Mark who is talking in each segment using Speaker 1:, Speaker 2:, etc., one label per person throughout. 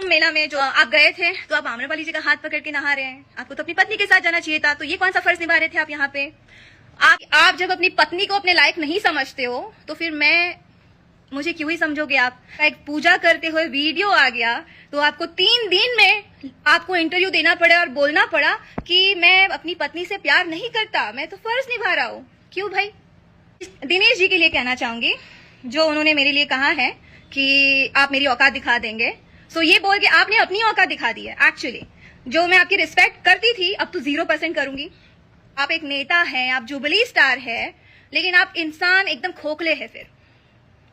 Speaker 1: मेला में जो आप गए थे तो आप आम्रपाली जी का हाथ पकड़ के नहा रहे हैं। आपको तो अपनी पत्नी के साथ जाना चाहिए था, तो ये कौन सा फर्ज निभा रहे थे आप यहाँ पे? आप जब अपनी पत्नी को अपने लायक नहीं समझते हो तो फिर मुझे क्यों ही समझोगे आप? एक पूजा करते हुए वीडियो आ गया तो आपको 3 दिन में आपको इंटरव्यू देना पड़ा और बोलना पड़ा कि मैं अपनी पत्नी से प्यार नहीं करता, मैं तो फर्ज निभा रहा हूँ। क्यों भाई? दिनेश जी के लिए कहना चाहूंगी, जो उन्होंने मेरे लिए कहा है कि आप मेरी औकात दिखा देंगे, सो ये बोल के आपने अपनी औकात दिखा दी है। एक्चुअली जो मैं आपकी रिस्पेक्ट करती थी अब तो 0% करूंगी। आप एक नेता हैं, आप जुबली स्टार है, लेकिन आप इंसान एकदम खोखले हैं। फिर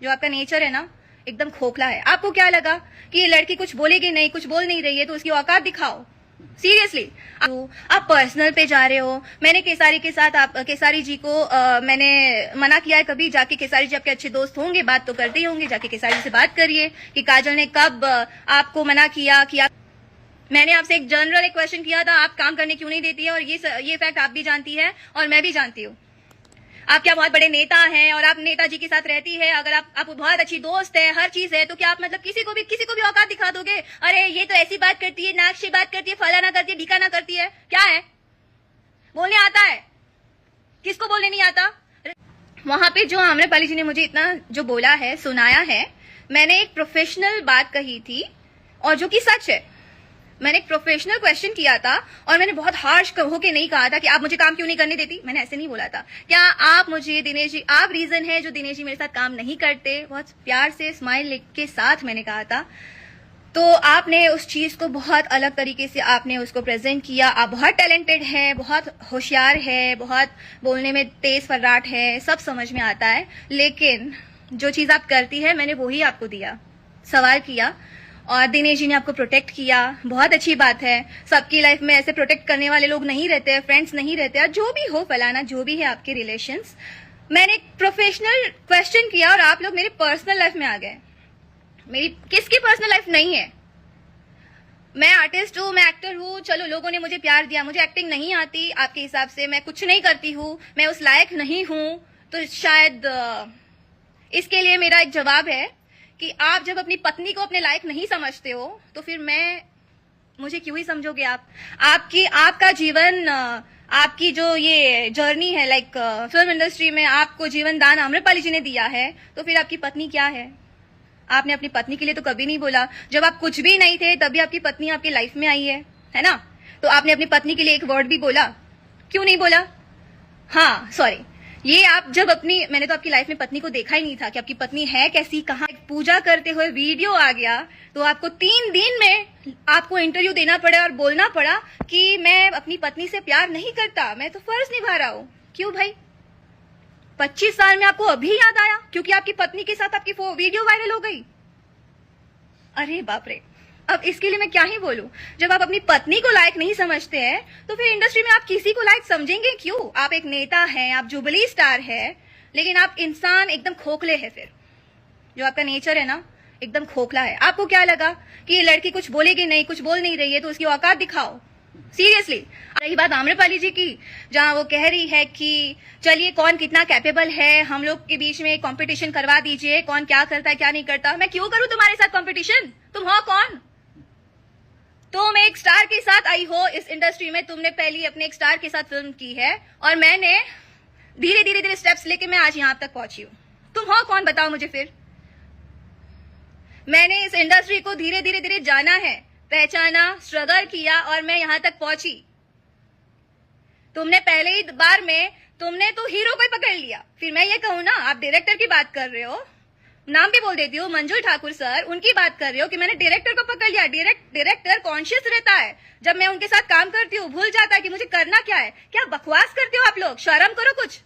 Speaker 1: जो आपका नेचर है ना, एकदम खोखला है। आपको क्या लगा कि ये लड़की कुछ बोलेगी नहीं, कुछ बोल नहीं रही है तो उसकी औकात दिखाओ? सीरियसली आप पर्सनल पे जा रहे हो। मैंने केसारी के साथ केसारी जी को मैंने मना किया है, कभी जाके केसारी जी आपके अच्छे दोस्त होंगे, बात तो करते ही होंगे, जाके केसारी जी से बात करिए कि काजल ने कब आपको मना किया कि मैंने आपसे एक जनरल एक क्वेश्चन किया था, आप काम करने क्यों नहीं देती है, और ये फैक्ट आप भी जानती है और मैं भी जानती हूँ। आप क्या बहुत बड़े नेता हैं और आप नेताजी के साथ रहती है, अगर आप बहुत अच्छी दोस्त है, हर चीज है, तो क्या आप मतलब किसी को भी औकात दिखा दोगे? अरे ये तो ऐसी बात करती है, नाक से बात करती है, फलाना करती है, ढिकाना करती है। क्या है? बोलने आता है? किसको बोलने नहीं आता? वहां पे जो आम्रपाली जी ने मुझे इतना जो बोला है, सुनाया है, मैंने एक प्रोफेशनल बात कही थी और जो कि सच है। मैंने एक प्रोफेशनल क्वेश्चन किया था और मैंने बहुत हार्श होके नहीं कहा था कि आप मुझे काम क्यों नहीं करने देती। मैंने ऐसे नहीं बोला था। क्या आप मुझे दिनेश जी, आप रीजन है जो दिनेश जी मेरे साथ काम नहीं करते? बहुत प्यार से स्माइल के साथ मैंने कहा था। तो आपने उस चीज को बहुत अलग तरीके से आपने उसको प्रेजेंट किया। आप बहुत टैलेंटेड है, बहुत होशियार है, बहुत बोलने में तेज फर्राट है, सब समझ में आता है, लेकिन जो चीज आप करती है मैंने वही आपको दिया, सवाल किया और दिनेश जी ने आपको प्रोटेक्ट किया। बहुत अच्छी बात है। सबकी लाइफ में ऐसे प्रोटेक्ट करने वाले लोग नहीं रहते हैं, फ्रेंड्स नहीं रहते हैं, जो भी हो फलाना, जो भी है आपके रिलेशंस। मैंने एक प्रोफेशनल क्वेश्चन किया और आप लोग मेरी पर्सनल लाइफ में आ गए। मेरी किसकी पर्सनल लाइफ नहीं है? मैं आर्टिस्ट हूँ, मैं एक्टर हूँ, चलो लोगों ने मुझे प्यार दिया, मुझे एक्टिंग नहीं आती, आपके हिसाब से मैं कुछ नहीं करती हूँ, मैं उस लायक नहीं हूँ, तो शायद इसके लिए मेरा एक जवाब है कि आप जब अपनी पत्नी को अपने लायक नहीं समझते हो तो फिर मुझे क्यों ही समझोगे आप? आपका जीवन, आपकी जो ये जर्नी है, लाइक फिल्म इंडस्ट्री में आपको जीवन दान आम्रपाली जी ने दिया है, तो फिर आपकी पत्नी क्या है? आपने अपनी पत्नी के लिए तो कभी नहीं बोला। जब आप कुछ भी नहीं थे तभी आपकी पत्नी आपकी लाइफ में आई है ना? तो आपने अपनी पत्नी के लिए एक वर्ड भी बोला? क्यों नहीं बोला? हाँ सॉरी, ये आप जब मैंने तो आपकी लाइफ में पत्नी को देखा ही नहीं था कि आपकी पत्नी है कैसी, कहाँ। पूजा करते हुए वीडियो आ गया तो आपको 3 दिन में आपको इंटरव्यू देना पड़ा और बोलना पड़ा कि मैं अपनी पत्नी से प्यार नहीं करता, मैं तो फर्ज निभा रहा हूँ। क्यों भाई? 25 साल में आपको अभी याद आया क्योंकि आपकी पत्नी के साथ आपकी वीडियो वायरल हो गई? अरे बाप रे, अब इसके लिए मैं क्या ही बोलूं। जब आप अपनी पत्नी को लायक नहीं समझते हैं तो फिर इंडस्ट्री में आप किसी को लायक समझेंगे क्यों? आप एक नेता हैं, आप जुबली स्टार है, लेकिन आप इंसान एकदम खोखले हैं। फिर जो आपका नेचर है ना, एकदम खोखला है। आपको क्या लगा कि ये लड़की कुछ बोलेगी नहीं, कुछ बोल नहीं रही है तो उसकी औकात दिखाओ? सीरियसली। रही बात आम्रपाली जी की, जहां वो कह रही है कि चलिए कौन कितना कैपेबल है, हम लोग के बीच में कंपटीशन करवा दीजिए, कौन क्या करता है क्या नहीं करता। मैं क्यों करूं तुम्हारे साथ कंपटीशन? तुम हो कौन? तुम एक स्टार के साथ आई हो इस इंडस्ट्री में, तुमने पहली अपने एक स्टार के साथ फिल्म की है और मैंने धीरे धीरे स्टेप्स लेके मैं आज यहां तक पहुंची हूं। तुम हो कौन बताओ मुझे फिर? मैंने इस इंडस्ट्री को धीरे धीरे जाना है, पहचाना, स्ट्रगल किया और मैं यहां तक पहुंची। तुमने पहले ही बार में तुमने तो हीरो को ही पकड़ लिया। फिर मैं ये कहूं ना, आप डायरेक्टर की बात कर रहे हो, नाम भी बोल देती हूँ, मंजुल ठाकुर सर, उनकी बात कर रहे हो कि मैंने डायरेक्टर को पकड़ लिया। डायरेक्टर कॉन्शियस रहता है, जब मैं उनके साथ काम करती हूँ भूल जाता है कि मुझे करना क्या है। क्या बकवास करते हो आप लोग? शर्म करो कुछ।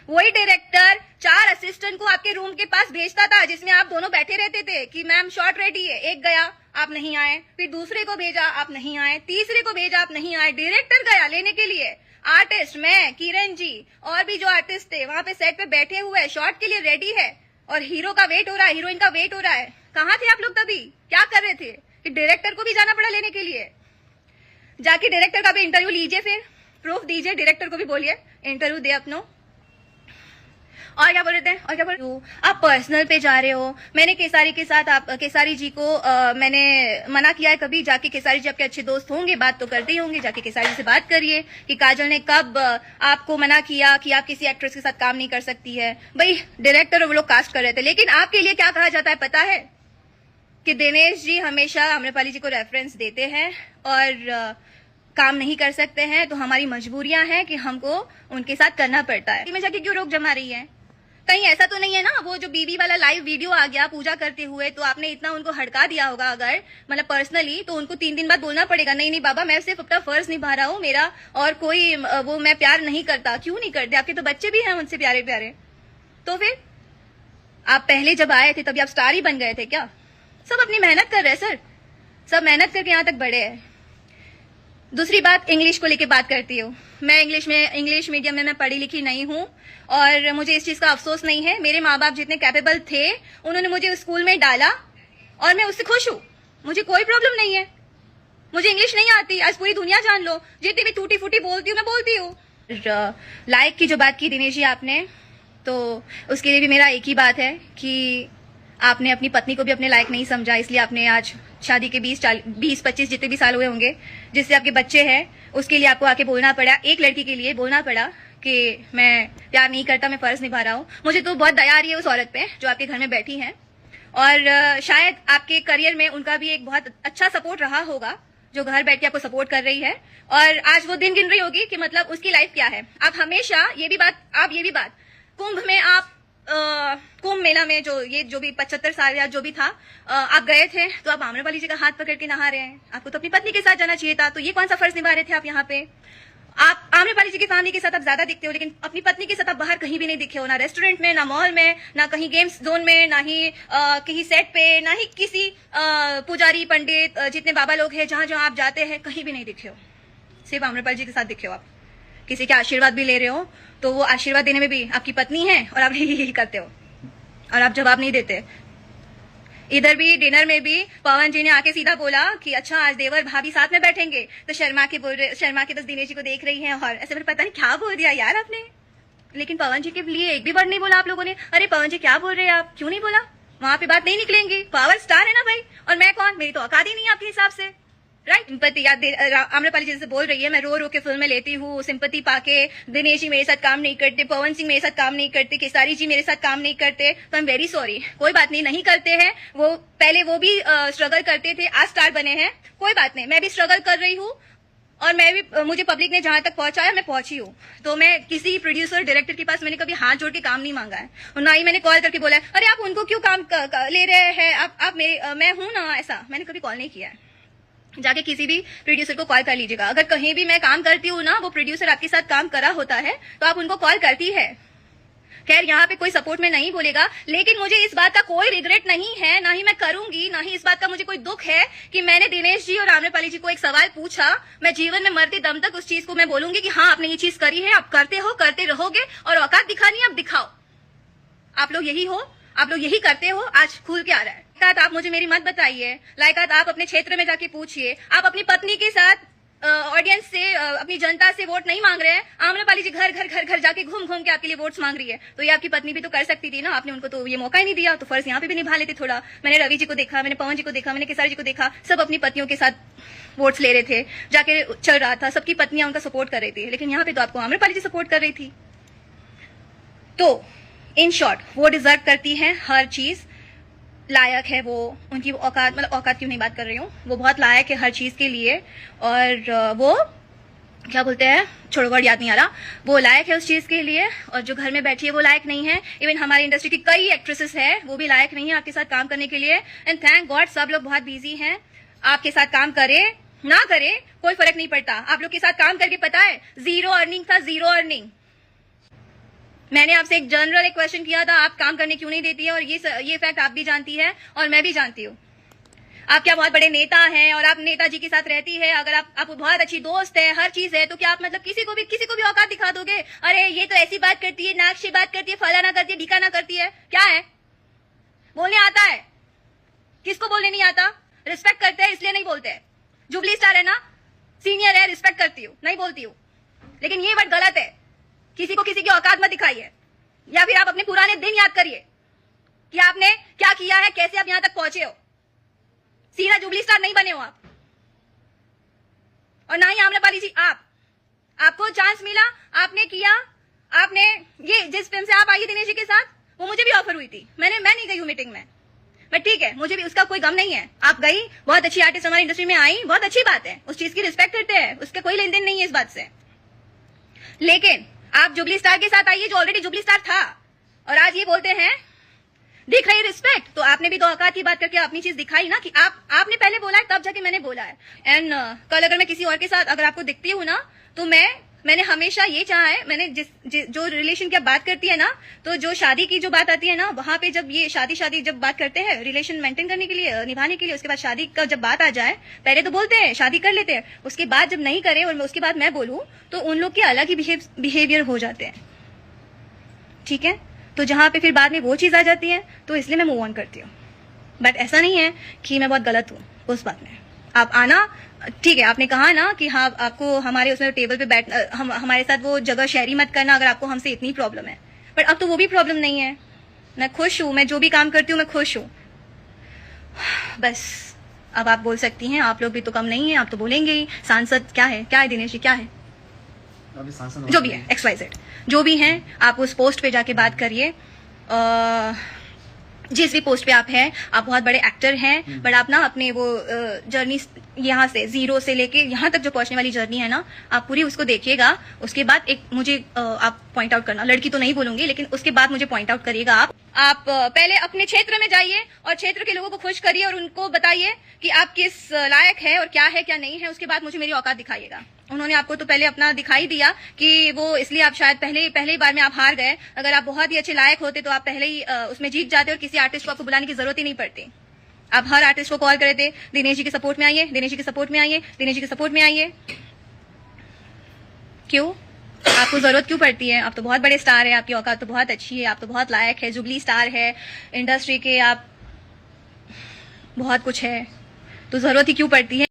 Speaker 1: वही डायरेक्टर 4 असिस्टेंट को आपके रूम के पास भेजता था जिसमें आप दोनों बैठे रहते थे कि मैम शॉट रेडी है। एक गया, आप नहीं आए, फिर दूसरे को भेजा, आप नहीं आए, तीसरे को भेजा, आप नहीं आए। डायरेक्टर गया लेने के लिए, आर्टिस्ट, मैं, किरण जी और भी जो आर्टिस्ट थे वहां पे सेट पे बैठे हुए, शॉट के लिए रेडी है और हीरो का वेट हो रहा है, हीरोइन का वेट हो रहा है। कहाँ थे आप लोग तभी? क्या कर रहे थे कि डायरेक्टर को भी जाना पड़ा लेने के लिए? जाके डायरेक्टर का भी इंटरव्यू लीजिए, फिर प्रूफ दीजिए, डायरेक्टर को भी बोलिए इंटरव्यू दे अपनो। और क्या बोल रहे थे, और क्या बोल रहे हो, आप पर्सनल पे जा रहे हो। मैंने केसारी के साथ, आप केसारी जी को मैंने मना किया है कभी, जाके केसारी जी आपके अच्छे दोस्त होंगे, बात तो करते ही होंगे, जाके केसारी जी से बात करिए कि काजल ने कब आपको मना किया कि आप किसी एक्ट्रेस के साथ काम नहीं कर सकती है। भाई डायरेक्टर और वो लोग कास्ट कर रहे थे, लेकिन आपके लिए क्या कहा जाता है पता है कि दिनेश जी हमेशा आम्रपाली जी को रेफरेंस देते हैं और काम नहीं कर सकते हैं, तो हमारी मजबूरियां हैं कि हमको उनके साथ करना पड़ता है। में जाके क्यों रोक जमा रही है? कहीं ऐसा तो नहीं है ना वो जो बीबी वाला लाइव वीडियो आ गया पूजा करते हुए, तो आपने इतना उनको हड़का दिया होगा अगर मतलब पर्सनली, तो उनको 3 दिन बाद बोलना पड़ेगा नहीं नहीं बाबा मैं सिर्फ अपना फर्ज निभा रहा हूँ, मेरा और कोई वो मैं प्यार नहीं करता। क्यों नहीं करते? आपके तो बच्चे भी हैं उनसे प्यारे प्यारे। तो फिर आप पहले जब आए थे तभी आप स्टार ही बन गए थे क्या? सब अपनी मेहनत कर रहे हैं सर, सब मेहनत करके यहाँ तक बढ़े हैं। दूसरी बात, इंग्लिश को लेके बात करती हूँ मैं। इंग्लिश मीडियम में मैं पढ़ी लिखी नहीं हूँ और मुझे इस चीज का अफसोस नहीं है। मेरे माँ बाप जितने कैपेबल थे उन्होंने मुझे स्कूल में डाला और मैं उससे खुश हूँ, मुझे कोई प्रॉब्लम नहीं है। मुझे इंग्लिश नहीं आती, आज पूरी दुनिया जान लो, जितनी भी टूटी फूटी बोलती हूँ मैं बोलती हूँ। लाइक की जो बात की दिनेश जी आपने, तो उसके लिए भी मेरा एक ही बात है कि आपने अपनी पत्नी को भी अपने लायक नहीं समझा, इसलिए आपने आज शादी के 20-25 जितने भी साल हुए होंगे जिससे आपके बच्चे हैं, उसके लिए आपको आके बोलना पड़ा, एक लड़की के लिए बोलना पड़ा कि मैं प्यार नहीं करता, मैं फर्ज निभा रहा हूँ। मुझे तो बहुत दया आ रही है उस औरत पे जो आपके घर में बैठी है और शायद आपके करियर में उनका भी एक बहुत अच्छा सपोर्ट रहा होगा जो घर बैठ के आपको सपोर्ट कर रही है और आज वो दिन गिन रही होगी कि मतलब उसकी लाइफ क्या है। आप हमेशा ये भी बात कुंभ में आप कुंभ मेला में जो भी 75 साल या जो भी था आप गए थे, तो आप आम्रपाली जी का हाथ पकड़ के नहा रहे हैं। आपको तो अपनी पत्नी के साथ जाना चाहिए था, तो ये कौन सा फर्ज निभा रहे थे आप यहाँ पे? आप आम्रपाली जी की फैमिली के साथ आप ज्यादा दिखते हो, लेकिन अपनी पत्नी के साथ आप बाहर कहीं भी नहीं दिखे हो, ना रेस्टोरेंट में, ना मॉल में, ना कहीं गेम्स जोन में, ना ही कहीं सेट पे, ना ही किसी पुजारी पंडित जितने बाबा लोग हैं जहां जहां आप जाते हैं कहीं भी नहीं दिखे हो, सिर्फ आम्रपाली जी के साथ दिखे हो। आप किसी के आशीर्वाद भी ले रहे हो तो वो आशीर्वाद देने में भी आपकी पत्नी है और आप यही करते हो और आप जवाब नहीं देते। इधर भी डिनर में भी पवन जी ने आके सीधा बोला कि अच्छा आज देवर भाभी साथ में बैठेंगे, तो शर्मा के बस दिनेश जी को देख रही हैं और ऐसे फिर पता नहीं क्या बोल दिया यार आपने। लेकिन पवन जी के लिए एक भी वर्ड नहीं बोला आप लोगों ने। अरे पवन जी क्या बोल रहे हैं आप, क्यों नहीं बोला? वहां पे बात नहीं निकलेंगी, पावर स्टार है ना भाई, और मैं कौन, मेरी तो औकात ही नहीं है आपके हिसाब से, राइट। सिंपति आम्रपाली जी से बोल रही है मैं रो रो के फिल्में लेती हूँ, सिंपति पाके दिनेश जी मेरे साथ काम नहीं करते, पवन सिंह मेरे साथ काम नहीं करते, केसारी जी मेरे साथ काम नहीं करते, तो आई एम वेरी सॉरी। कोई बात नहीं करते हैं, वो पहले वो भी स्ट्रगल करते थे, आज स्टार बने हैं, कोई बात नहीं। मैं भी स्ट्रगल कर रही हूँ और मैं भी, मुझे पब्लिक ने जहां तक पहुंचाया मैं पहुंची हूँ। तो मैं किसी प्रोड्यूसर डायरेक्टर के पास मैंने कभी हाथ जोड़ के काम नहीं मांगा है और ना ही मैंने कॉल करके बोला है अरे आप उनको क्यों काम ले रहे हैं, आप मेरे मैं हूं ना, ऐसा मैंने कभी कॉल नहीं किया है। जाके किसी भी प्रोड्यूसर को कॉल कर लीजिएगा, अगर कहीं भी मैं काम करती हूँ ना, वो प्रोड्यूसर आपके साथ काम करा होता है तो आप उनको कॉल करती है। खैर यहाँ पे कोई सपोर्ट में नहीं बोलेगा, लेकिन मुझे इस बात का कोई रिग्रेट नहीं है, ना ही मैं करूंगी, ना ही इस बात का मुझे कोई दुख है कि मैंने दिनेश जी और आम्रपाली जी को एक सवाल पूछा। मैं जीवन में मरते दम तक उस चीज को मैं बोलूंगी कि हाँ आपने ये चीज करी है, आप करते हो, करते रहोगे, और औकात दिखानी है आप दिखाओ। आप लोग यही हो, आप लोग यही करते हो, आज खुल के आ रहा है। लायकात आप मुझे मेरी मत बताइए, लायकात आप अपने क्षेत्र में जाके पूछिए। आप अपनी पत्नी के साथ ऑडियंस से, अपनी जनता से वोट नहीं मांग रहे हैं। आम्रपाली जी घर जाके घूम घूम के आपके लिए वोट्स मांग रही है, तो ये आपकी पत्नी भी तो कर सकती थी ना, आपने उनको तो ये मौका ही नहीं दिया, तो फर्ज यहाँ पे भी निभा लेते थोड़ा। मैंने रवि जी को देखा, मैंने पवन जी को देखा, मैंने केसारी जी को देखा, सब अपनी पत्नियों के साथ वोट्स ले रहे थे, जाके चल रहा था, सबकी पत्नियां उनका सपोर्ट कर रही थी, लेकिन यहाँ पे तो आपको आम्रपाली जी सपोर्ट कर रही थी। तो इन शॉर्ट वो डिजर्व करती हैं हर चीज, लायक है वो, उनकी औकात, मतलब औकात क्यों नहीं बात कर रही हूँ, वो बहुत लायक है हर चीज के लिए, और वो क्या बोलते हैं, छोड़ो वर्ड याद नहीं आ रहा, वो लायक है उस चीज के लिए, और जो घर में बैठी है वो लायक नहीं है। इवन हमारी इंडस्ट्री की कई एक्ट्रेसेस है वो भी लायक नहीं है आपके साथ काम करने के लिए। एंड थैंक गॉड सब लोग बहुत बिजी हैं, आपके साथ काम करे ना करे कोई फर्क नहीं पड़ता। आप लोग के साथ काम करके पता है जीरो अर्निंग था, जीरो अर्निंग। मैंने आपसे एक जनरल एक क्वेश्चन किया था, आप काम करने क्यों नहीं देती है, और ये फैक्ट आप भी जानती है और मैं भी जानती हूँ। आप क्या बहुत बड़े नेता हैं और आप नेताजी के साथ रहती है, अगर आप बहुत अच्छी दोस्त है, हर चीज है, तो क्या आप मतलब किसी को भी औकात दिखा दोगे? अरे ये तो ऐसी बात करती है, नाक से बात करती है, फलाना करती है, ढिकाना करती है, क्या है? बोलने आता है? किसको बोलने नहीं आता? रिस्पेक्ट करते हैं इसलिए नहीं बोलते। जुबली स्टार है ना, सीनियर है, रिस्पेक्ट करती हूँ, नहीं बोलती हूँ, लेकिन ये वर्ड गलत है। किसी को किसी की औकात मत दिखाइए, या फिर आप अपने पुराने दिन याद करिए कि आपने क्या किया है, कैसे आप यहां तक पहुंचे हो। सीधा जुबली स्टार नहीं बने हो आप, और ना ही आम्रपाली जी आपको चांस मिला, आपने किया। आपने ये जिस फिल्म से आप आई दिनेश जी के साथ, वो मुझे भी ऑफर हुई थी, मैं नहीं गई हूँ मीटिंग में, बट ठीक है, मुझे भी उसका कोई गम नहीं है। आप गई, बहुत अच्छी आर्टिस्ट हमारी इंडस्ट्री में आई, बहुत अच्छी बात है, उस चीज की रिस्पेक्ट करते हैं, उसका कोई लेन देन नहीं है इस बात से। लेकिन आप जुबली स्टार के साथ आइए जो ऑलरेडी जुबली स्टार था, और आज ये बोलते हैं दिख रही रिस्पेक्ट। तो आपने भी तो औकात की बात करके अपनी चीज दिखाई ना कि आपने पहले बोला है, तब जाके मैंने बोला है। एंड कल अगर मैं किसी और के साथ अगर आपको दिखती हूँ ना, तो मैंने हमेशा ये चाहा है, मैंने जो रिलेशन की बात करती है ना, तो जो शादी की जो बात आती है ना, वहां पे जब ये शादी जब बात करते हैं रिलेशन मेंटेन करने के लिए, निभाने के लिए, उसके बाद शादी का जब बात आ जाए, पहले तो बोलते हैं शादी कर लेते हैं, उसके बाद जब नहीं करे और उसके बाद मैं बोलूं, तो उन लोग के अलग ही बिहेवियर हो जाते हैं, ठीक है। तो जहां पे फिर बाद में वो चीज आ जाती है, तो इसलिए मैं मूव ऑन करती हूँ। बट ऐसा नहीं है कि मैं बहुत गलत हूँ उस बात में। आप आना, ठीक है, आपने कहा ना कि हाँ आपको हमारे उसमें टेबल पे बैठ हमारे साथ वो जगह शेयरी मत करना अगर आपको हमसे इतनी प्रॉब्लम है। बट अब तो वो भी प्रॉब्लम नहीं है, मैं खुश हूँ, मैं जो भी काम करती हूँ मैं खुश हूँ। बस अब आप बोल सकती हैं, आप लोग भी तो कम नहीं है, आप तो बोलेंगे ही। सांसद क्या है दिनेश जी, क्या है? जो भी है XYZ, जो भी हैं, आप उस पोस्ट पे जाके बात करिए। जिस भी पोस्ट पे आप हैं, आप बहुत बड़े एक्टर हैं, बट आप ना अपने वो जर्नी यहाँ से जीरो से लेके यहाँ तक जो पहुंचने वाली जर्नी है ना, आप पूरी उसको देखिएगा। उसके बाद एक मुझे आप पॉइंट आउट करना, लड़की तो नहीं बोलूंगी, लेकिन उसके बाद मुझे पॉइंट आउट करिएगा। आप पहले अपने क्षेत्र में जाइए और क्षेत्र के लोगों को खुश करिए और उनको बताइए कि आप किस लायक है और क्या है क्या नहीं है। उसके बाद मुझे मेरी औकात दिखाइएगा। उन्होंने आपको तो पहले अपना दिखाई दिया कि वो इसलिए आप शायद पहले बार में आप हार गए। अगर आप बहुत ही अच्छे लायक होते तो आप पहले ही उसमें जीत जाते और किसी आर्टिस्ट को आपको बुलाने की जरूरत ही नहीं पड़ती। आप हर आर्टिस्ट को कॉल करे थे, दिनेश जी के सपोर्ट में आइए, दिनेश जी के सपोर्ट में आइए, दिनेश जी के सपोर्ट में आइए। क्यों? आपको जरूरत क्यों पड़ती है? आप तो बहुत बड़े स्टार है, आपकी औकात तो बहुत अच्छी है, आप तो बहुत लायक है, जुबली स्टार है इंडस्ट्री के, आप बहुत कुछ है, तो जरूरत ही क्यों पड़ती है?